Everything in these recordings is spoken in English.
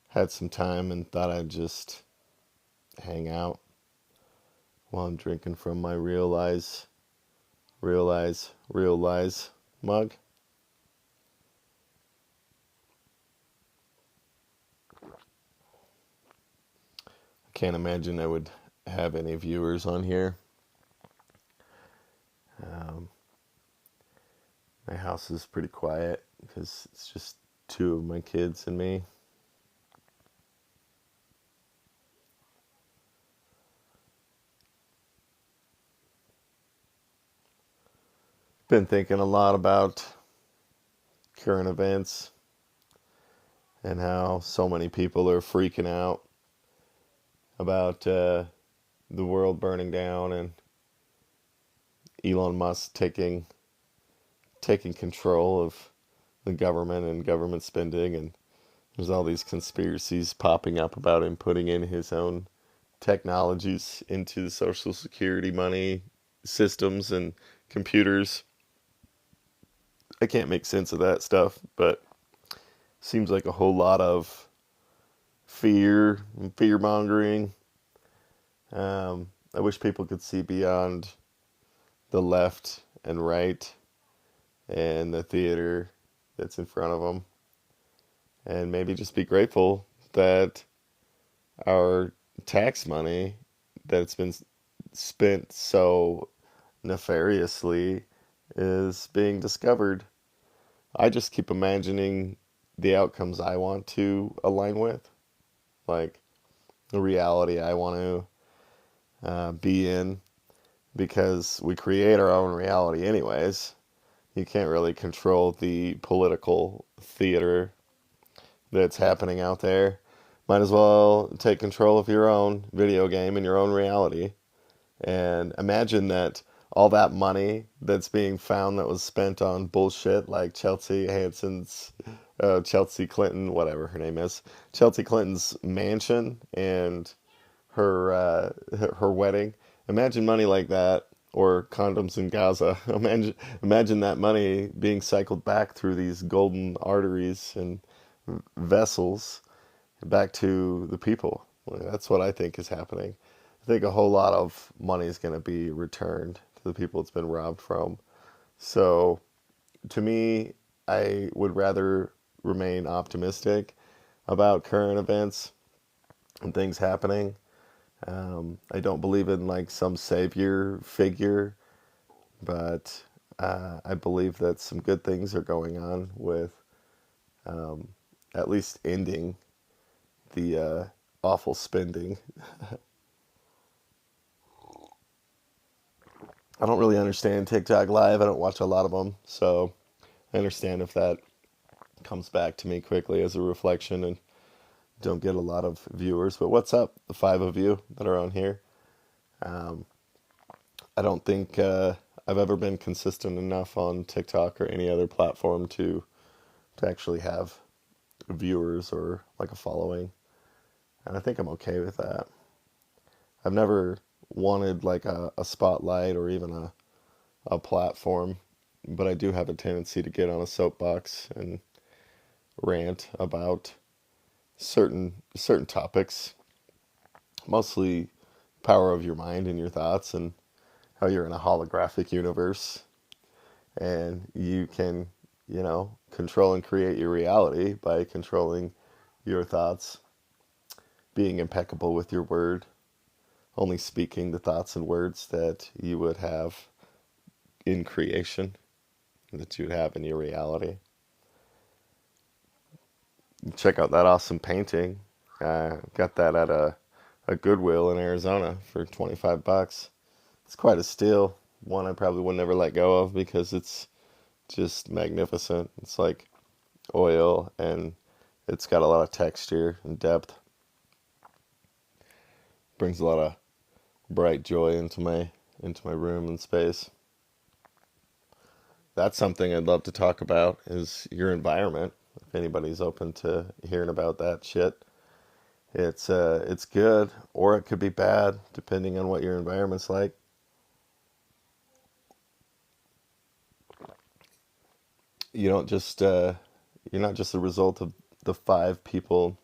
Had some time and thought I'd just hang out while I'm drinking from my real lies mug. I can't imagine I would have any viewers on here. Um, my house is pretty quiet because it's just two of my kids and me. Been thinking a lot about current events and how so many people are freaking out about the world burning down and Elon Musk taking control of the government and government spending, and there's all these conspiracies popping up about him putting in his own technologies into the social security money systems and computers. I can't make sense of that stuff, but seems like a whole lot of fear mongering. I wish people could see beyond the left and right and the theater that's in front of them, and maybe just be grateful that our tax money that's been spent so nefariously is being discovered. I just keep imagining the outcomes I want to align with, like the reality I want to be in, because we create our own reality anyways. You can't really control the political theater that's happening out there. Might as well take control of your own video game and your own reality. And imagine that all that money that's being found that was spent on bullshit like Chelsea Clinton, whatever her name is, Chelsea Clinton's mansion and her wedding. Imagine money like that, or condoms in Gaza. Imagine that money being cycled back through these golden arteries and vessels back to the people. That's what I think is happening. I think a whole lot of money is going to be returned to the people it's been robbed from. So, to me, I would rather remain optimistic about current events and things happening. I don't believe in like some savior figure, but I believe that some good things are going on with at least ending the awful spending. I don't really understand TikTok Live. I don't watch a lot of them, so I understand if that comes back to me quickly as a reflection and don't get a lot of viewers. But what's up, the five of you that are on here? Um, I don't think I've ever been consistent enough on TikTok or any other platform to actually have viewers or like a following, and I think I'm okay with that. I've never wanted like a spotlight or even a platform, but I do have a tendency to get on a soapbox and rant about certain topics, mostly power of your mind and your thoughts and how you're in a holographic universe and you can, control and create your reality by controlling your thoughts, being impeccable with your word, only speaking the thoughts and words that you would have in creation, that you'd have in your reality. Check out that awesome painting. Got that at a Goodwill in Arizona for 25 bucks. It's quite a steal. One I probably would never let go of because it's just magnificent. It's like oil and it's got a lot of texture and depth. Brings a lot of bright joy into my room and space. That's something I'd love to talk about is your environment. If anybody's open to hearing about that shit, it's good or it could be bad depending on what your environment's like. You don't just you're not just the result of the five people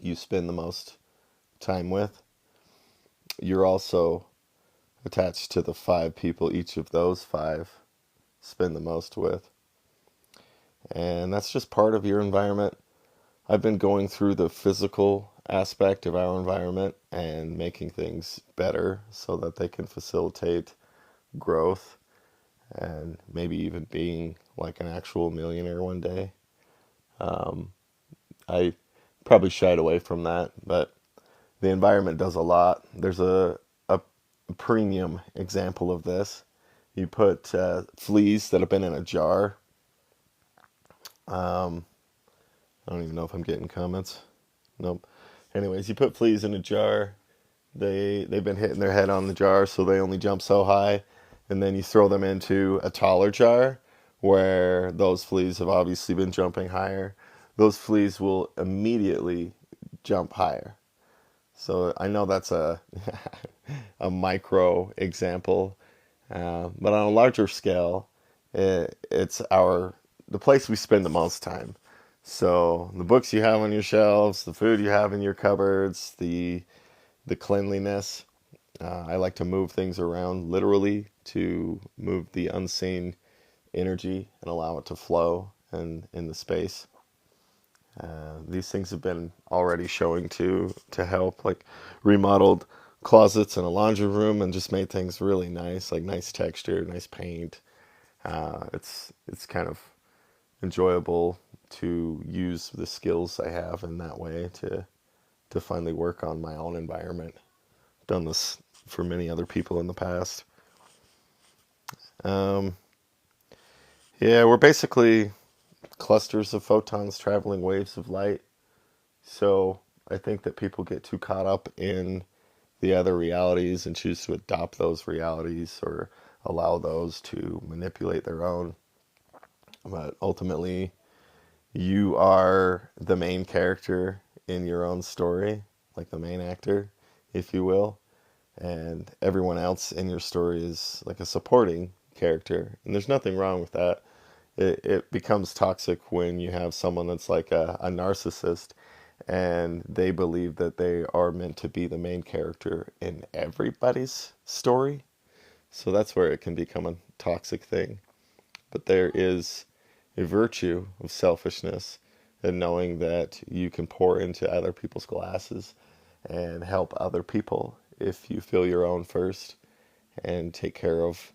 you spend the most time with, you're also attached to the 5 people each of those 5 spend the most with. And that's just part of your environment. I've been going through the physical aspect of our environment and making things better so that they can facilitate growth and maybe even being like an actual millionaire one day. I probably shied away from that, but the environment does a lot. There's a premium example of this. You put fleas that have been in a jar. I don't even know if I'm getting comments. Nope. Anyways, you put fleas in a jar. They've been hitting their head on the jar, so they only jump so high, and then you throw them into a taller jar where those fleas have obviously been jumping higher. Those fleas will immediately jump higher. So I know that's a a micro example, but on a larger scale, it's the place we spend the most time. So the books you have on your shelves, the food you have in your cupboards, the cleanliness. I like to move things around literally to move the unseen energy and allow it to flow and in the space. These things have been already showing to help, like remodeled closets and a laundry room, and just made things really nice, like nice texture, nice paint. It's kind of enjoyable to use the skills I have in that way to finally work on my own environment. I've done this for many other people in the past. Um, yeah, we're basically clusters of photons traveling waves of light. So I think that people get too caught up in the other realities and choose to adopt those realities or allow those to manipulate their own. But ultimately, you are the main character in your own story, like the main actor, if you will. And everyone else in your story is like a supporting character. And there's nothing wrong with that. It becomes toxic when you have someone that's like a narcissist and they believe that they are meant to be the main character in everybody's story. So that's where it can become a toxic thing. But there is a virtue of selfishness and knowing that you can pour into other people's glasses and help other people if you fill your own first and take care of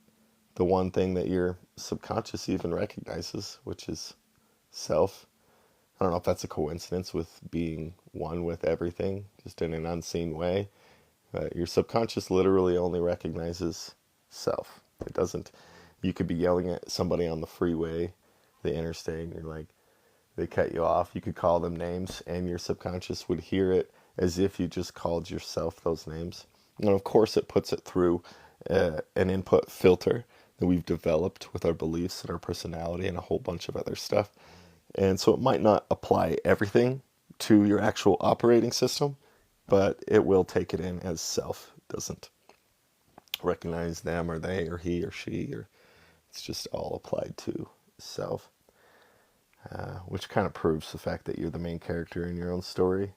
the one thing that your subconscious even recognizes, which is self. I don't know if that's a coincidence with being one with everything, just in an unseen way. But your subconscious literally only recognizes self. It doesn't. You could be yelling at somebody on the freeway, the interstate, and you're like, they cut you off. You could call them names, and your subconscious would hear it as if you just called yourself those names. And of course, it puts it through an input filter that we've developed with our beliefs and our personality and a whole bunch of other stuff. And so it might not apply everything to your actual operating system, but it will take it in as self. It doesn't recognize them or they or he or she, or it's just all applied to self, which kind of proves the fact that you're the main character in your own story.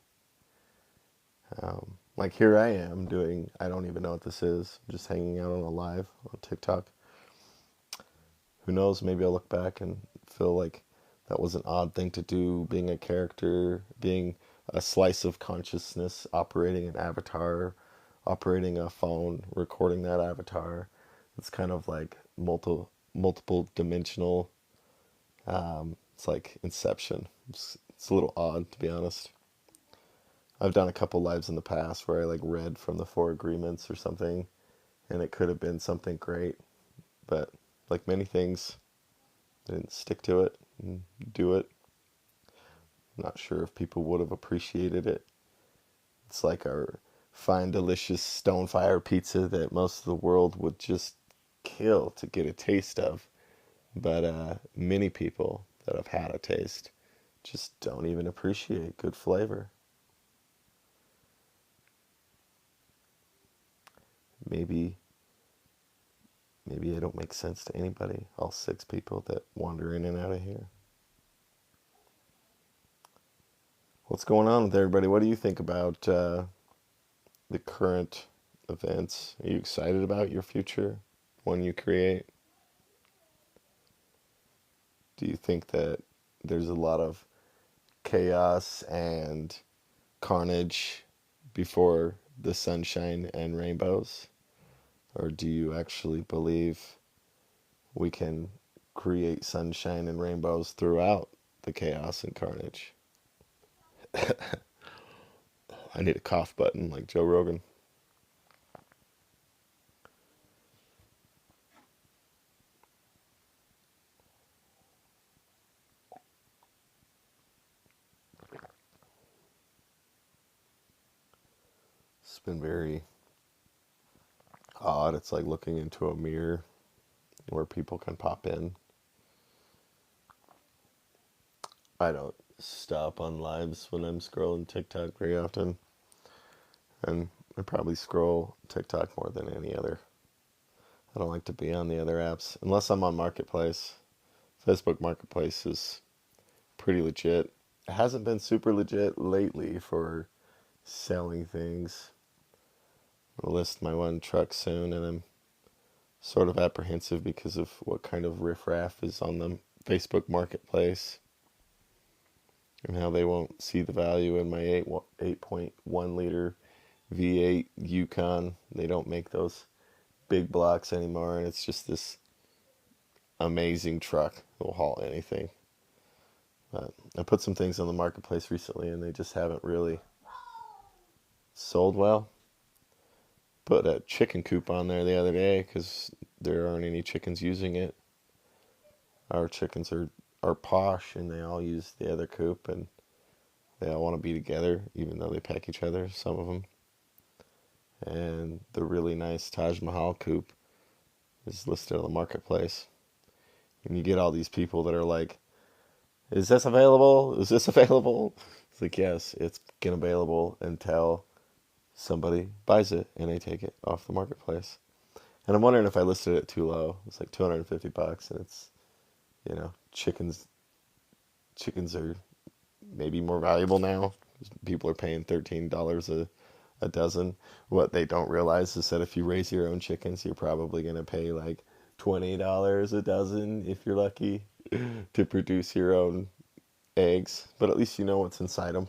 Like here I am doing, I don't even know what this is, just hanging out on a live on TikTok. Who knows, maybe I'll look back and feel like that was an odd thing to do, being a character, being a slice of consciousness, operating an avatar, operating a phone, recording that avatar. It's kind of like multiple dimensional. It's like Inception. It's a little odd, to be honest. I've done a couple lives in the past where I like read from the Four Agreements or something, and it could have been something great, but like many things, I didn't stick to it and do it. I'm not sure if people would have appreciated it. It's like our fine, delicious Stonefire pizza that most of the world would just kill to get a taste of. But many people that have had a taste just don't even appreciate good flavor. Maybe maybe I don't make sense to anybody, all 6 people that wander in and out of here. What's going on with everybody? What do you think about the current events? Are you excited about your future when you create? Do you think that there's a lot of chaos and carnage before the sunshine and rainbows? Or do you actually believe we can create sunshine and rainbows throughout the chaos and carnage? I need a cough button like Joe Rogan. It's been very odd. It's like looking into a mirror where people can pop in. I don't stop on lives when I'm scrolling TikTok very often. And I probably scroll TikTok more than any other. I don't like to be on the other apps unless I'm on Marketplace. Facebook Marketplace is pretty legit. It hasn't been super legit lately for selling things. I'll list my one truck soon, and I'm sort of apprehensive because of what kind of riffraff is on the Facebook Marketplace and how they won't see the value in my 8.1 liter V8 Yukon. They don't make those big blocks anymore, and it's just this amazing truck that will haul anything. But I put some things on the marketplace recently, and they just haven't really sold well. Put a chicken coop on there the other day because there aren't any chickens using it. Our chickens are posh, and they all use the other coop, and they all want to be together, even though they peck each other, some of them. And the really nice Taj Mahal coop is listed on the marketplace. And you get all these people that are like, is this available? Is this available? It's like, yes, it's available until somebody buys it and they take it off the marketplace. And I'm wondering if I listed it too low. It's like $250 and it's, chickens are maybe more valuable now. People are paying $13 a dozen. What they don't realize is that if you raise your own chickens, you're probably going to pay like $20 a dozen if you're lucky to produce your own eggs. But at least you know what's inside them.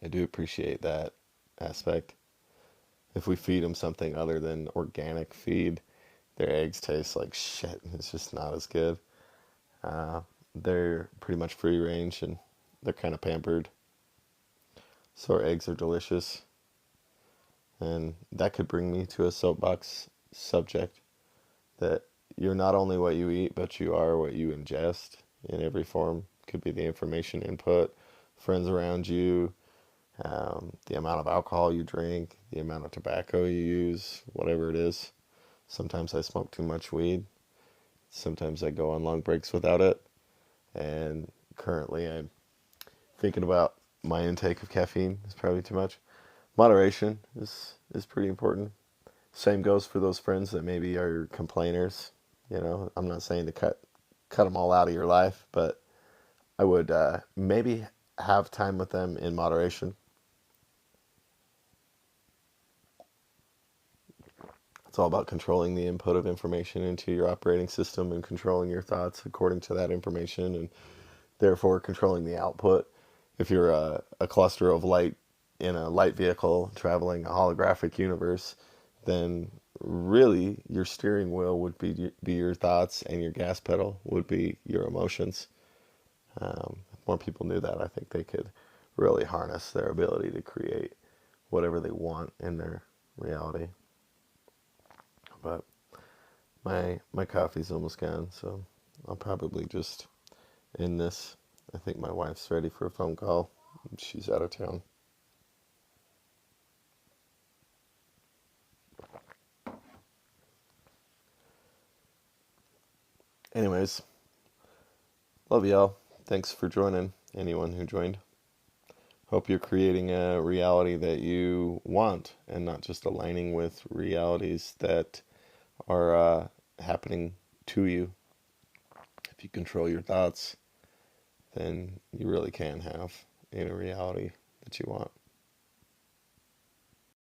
I do appreciate that aspect. If we feed them something other than organic feed, their eggs taste like shit. It's just not as good. Uh, they're pretty much free range and they're kind of pampered. So our eggs are delicious. And that could bring me to a soapbox subject that you're not only what you eat, but you are what you ingest in every form. Could be the information input, friends around you, the amount of alcohol you drink, the amount of tobacco you use, whatever it is. Sometimes I smoke too much weed. Sometimes I go on long breaks without it. And currently I'm thinking about my intake of caffeine. It's probably too much. Moderation is pretty important. Same goes for those friends that maybe are complainers. I'm not saying to cut them all out of your life, but I would maybe have time with them in moderation. It's all about controlling the input of information into your operating system and controlling your thoughts according to that information and therefore controlling the output. If you're a cluster of light in a light vehicle traveling a holographic universe, then really your steering wheel would be your thoughts and your gas pedal would be your emotions. If more people knew that, I think they could really harness their ability to create whatever they want in their reality. But my coffee's almost gone, so I'll probably just end this. I think my wife's ready for a phone call. She's out of town. Anyways, love y'all. Thanks for joining, anyone who joined. Hope you're creating a reality that you want and not just aligning with realities that are happening to you. If you control your thoughts, then you really can have in a reality that you want.